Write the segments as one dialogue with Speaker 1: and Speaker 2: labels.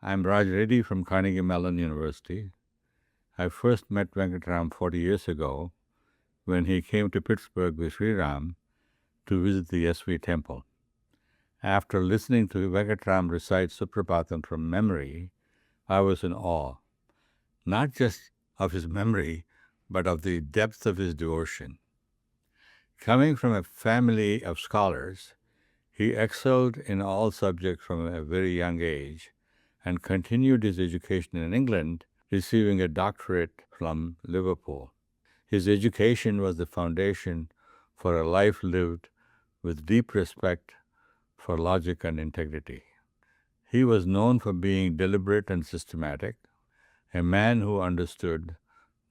Speaker 1: I'm Raj Reddy from Carnegie Mellon University. I first met Venkatram 40 years ago when he came to Pittsburgh with Sriram to visit the SV temple. After listening to Venkatram recite Suprabhatam from memory, I was in awe, not just of his memory, but of the depth of his devotion. Coming from a family of scholars, he excelled in all subjects from a very young age and continued his education in England, receiving a doctorate from Liverpool. His education was the foundation for a life lived with deep respect for logic and integrity. He was known for being deliberate and systematic, a man who understood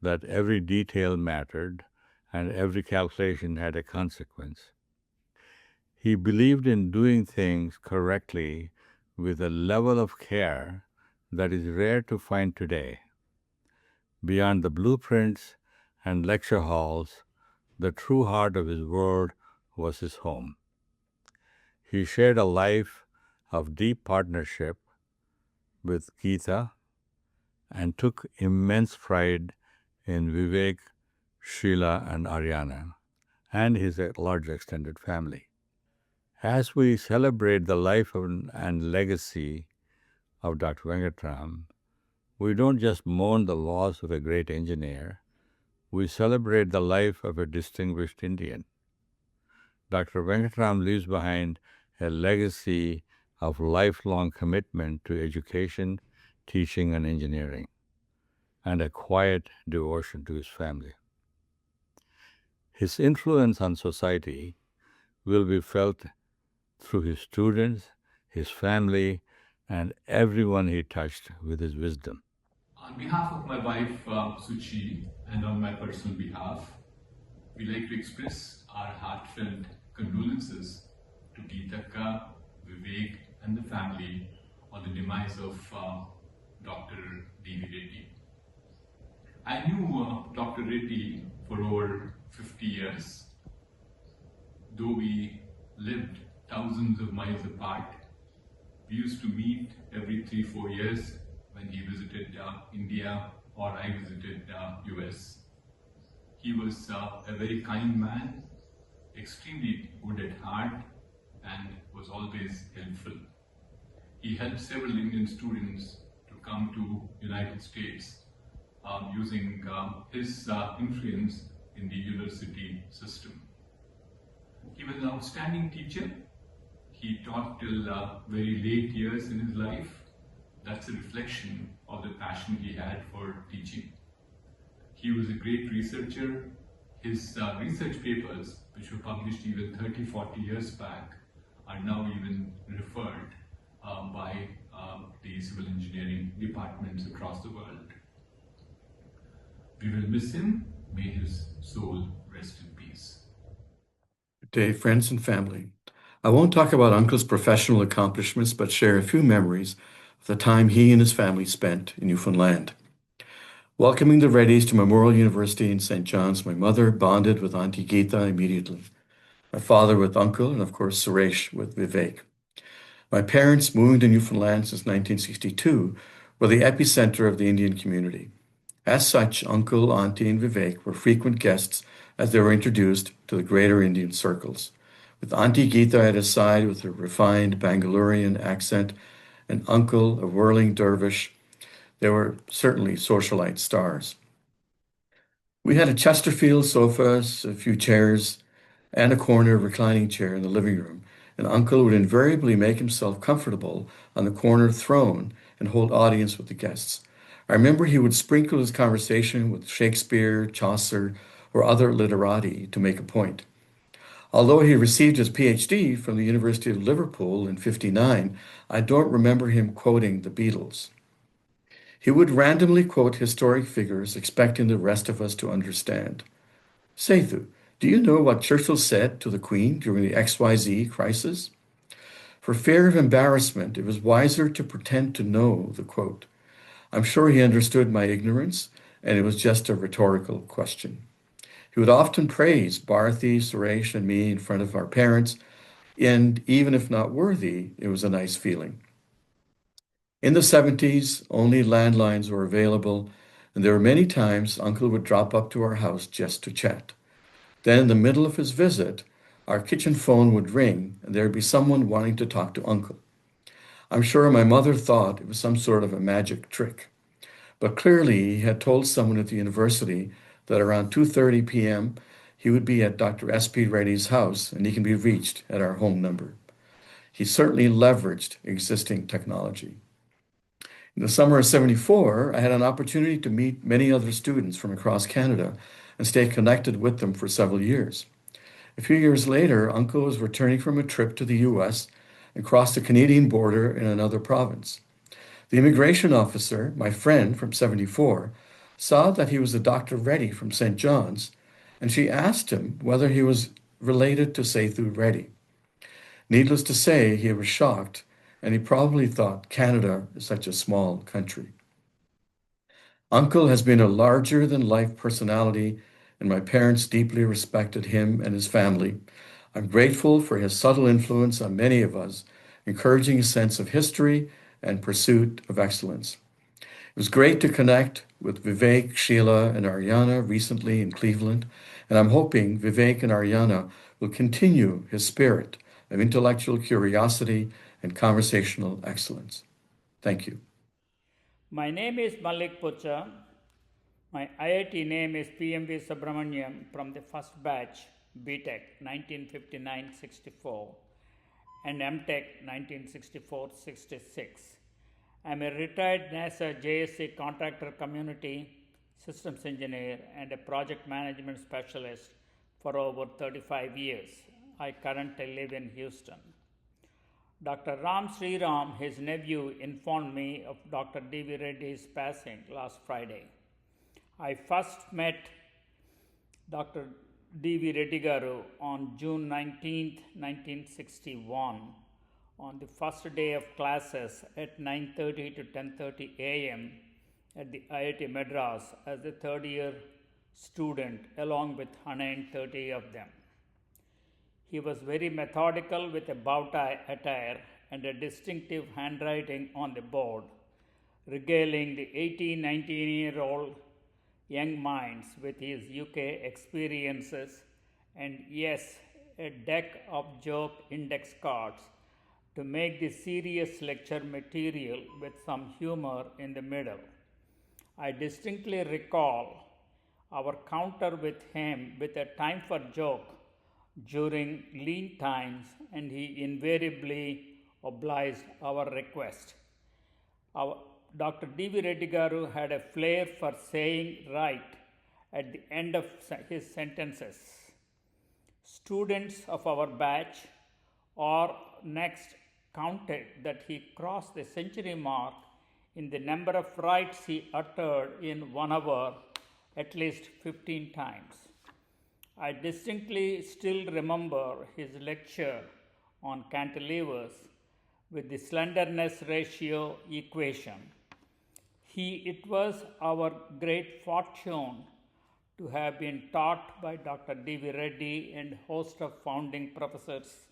Speaker 1: that every detail mattered and every calculation had a consequence. He believed in doing things correctly with a level of care that is rare to find today. Beyond the blueprints and lecture halls, the true heart of his world was his home. He shared a life of deep partnership with Gita and took immense pride in Vivek, Sheila, and Ariana, and his large extended family. As we celebrate the life and legacy of Dr. Venkatram, we don't just mourn the loss of a great engineer, we celebrate the life of a distinguished Indian. Dr. Venkatram leaves behind a legacy of lifelong commitment to education, teaching, and engineering, and a quiet devotion to his family. His influence on society will be felt through his students, his family, and everyone he touched with his wisdom.
Speaker 2: On behalf of my wife, Suchi, and on my personal behalf, we like to express our heartfelt condolences to Geetaka, Vivek, and the family on the demise of Dr. D.V. Reddy. I knew Dr. Reddy for over 50 years. Though we lived thousands of miles apart, we used to meet every 3-4 years when he visited India or I visited US. He was a very kind man, extremely good at heart, and was always helpful. He helped several Indian students to come to United States using his influence in the university system. He was an outstanding teacher. He taught till very late years in his life. That's a reflection of the passion he had for teaching. He was a great researcher. His research papers, which were published even 30-40 years back, are now even referred by the civil engineering departments across the world. We will miss him. May his soul rest in peace.
Speaker 3: Good day, friends and family. I won't talk about Uncle's professional accomplishments, but share a few memories of the time he and his family spent in Newfoundland. Welcoming the Reddys to Memorial University in St. John's, my mother bonded with Auntie Geeta immediately. My father with Uncle, and of course Suresh with Vivek. My parents, moving to Newfoundland since 1962, were the epicenter of the Indian community. As such, Uncle, Auntie, and Vivek were frequent guests as they were introduced to the greater Indian circles. With Auntie Geeta at his side with her refined Bangalorean accent, and Uncle, a whirling dervish, they were certainly socialite stars. We had a Chesterfield sofa, a few chairs, and a corner reclining chair in the living room, and Uncle would invariably make himself comfortable on the corner throne and hold audience with the guests. I remember he would sprinkle his conversation with Shakespeare, Chaucer, or other literati to make a point. Although he received his PhD from the University of Liverpool in '59, I don't remember him quoting the Beatles. He would randomly quote historic figures, expecting the rest of us to understand. Sethu, do you know what Churchill said to the Queen during the XYZ crisis? For fear of embarrassment, it was wiser to pretend to know the quote. I'm sure he understood my ignorance, and it was just a rhetorical question. He would often praise Bharati, Suresh, and me in front of our parents, and even if not worthy, it was a nice feeling. In the 70s, only landlines were available, and there were many times Uncle would drop up to our house just to chat. Then, in the middle of his visit, our kitchen phone would ring, and there would be someone wanting to talk to Uncle. I'm sure my mother thought it was some sort of a magic trick, but clearly he had told someone at the university that around 2:30 p.m. he would be at Dr. S.P. Reddy's house and he can be reached at our home number. He certainly leveraged existing technology. In the summer of 74, I had an opportunity to meet many other students from across Canada and stay connected with them for several years. A few years later, Uncle was returning from a trip to the US and crossed the Canadian border in another province. The immigration officer, my friend from 74, saw that he was a Dr. Reddy from St. John's, and she asked him whether he was related to Sethu Reddy. Needless to say, he was shocked, and he probably thought Canada is such a small country. Uncle has been a larger than life personality, and my parents deeply respected him and his family. I'm grateful for his subtle influence on many of us, encouraging a sense of history and pursuit of excellence. It was great to connect with Vivek, Sheila, and Ariana recently in Cleveland, and I'm hoping Vivek and Ariana will continue his spirit of intellectual curiosity and conversational excellence. Thank you.
Speaker 4: My name is Malik Pucha. My IIT name is PMV Subramaniam from the first batch, BTech 1959-64 and MTech 1964-66. I'm a retired NASA JSC contractor community systems engineer and a project management specialist for over 35 years. I currently live in Houston. Dr. Ram Sriram, his nephew, informed me of Dr. D.V. Reddy's passing last Friday. I first met Dr. D.V. Reddy Garu on June 19, 1961, on the first day of classes at 9:30 to 10:30 a.m. at the IIT Madras as a third-year student, along with 130 of them. He was very methodical with a bow tie attire and a distinctive handwriting on the board, regaling the 18, 19-year-old young minds with his UK experiences and, yes, a deck of joke index cards to make the serious lecture material with some humor in the middle. I distinctly recall our counter with him with a time for joke during lean times, and he invariably obliged our request. Dr. D.V. Reddy Garu had a flair for saying right at the end of his sentences. Students of our batch or next counted that he crossed the century mark in the number of rights he uttered in 1 hour at least 15 times. I distinctly still remember his lecture on cantilevers with the slenderness ratio equation. It was our great fortune to have been taught by Dr. D.V. Reddy and host of founding professors.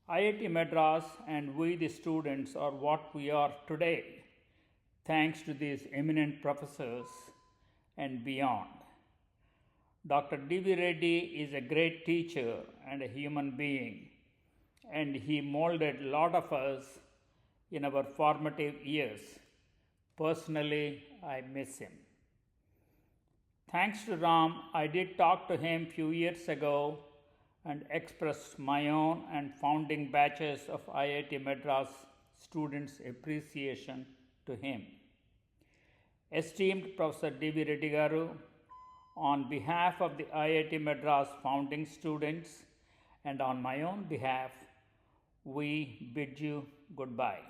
Speaker 4: IIT Madras and we the students are what we are today, thanks to these eminent professors and beyond. Dr. D.V. Reddy is a great teacher and a human being, and he molded a lot of us in our formative years. Personally, I miss him. Thanks to Ram, I did talk to him a few years ago and expressed my own and founding batches of IIT Madras students' appreciation to him. Esteemed Professor D.V. Reddy Garu, on behalf of the IIT Madras founding students and on my own behalf, we bid you goodbye.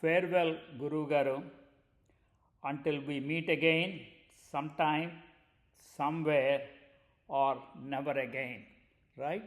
Speaker 4: Farewell, Guru Garu, until we meet again, sometime, somewhere, or never again, right?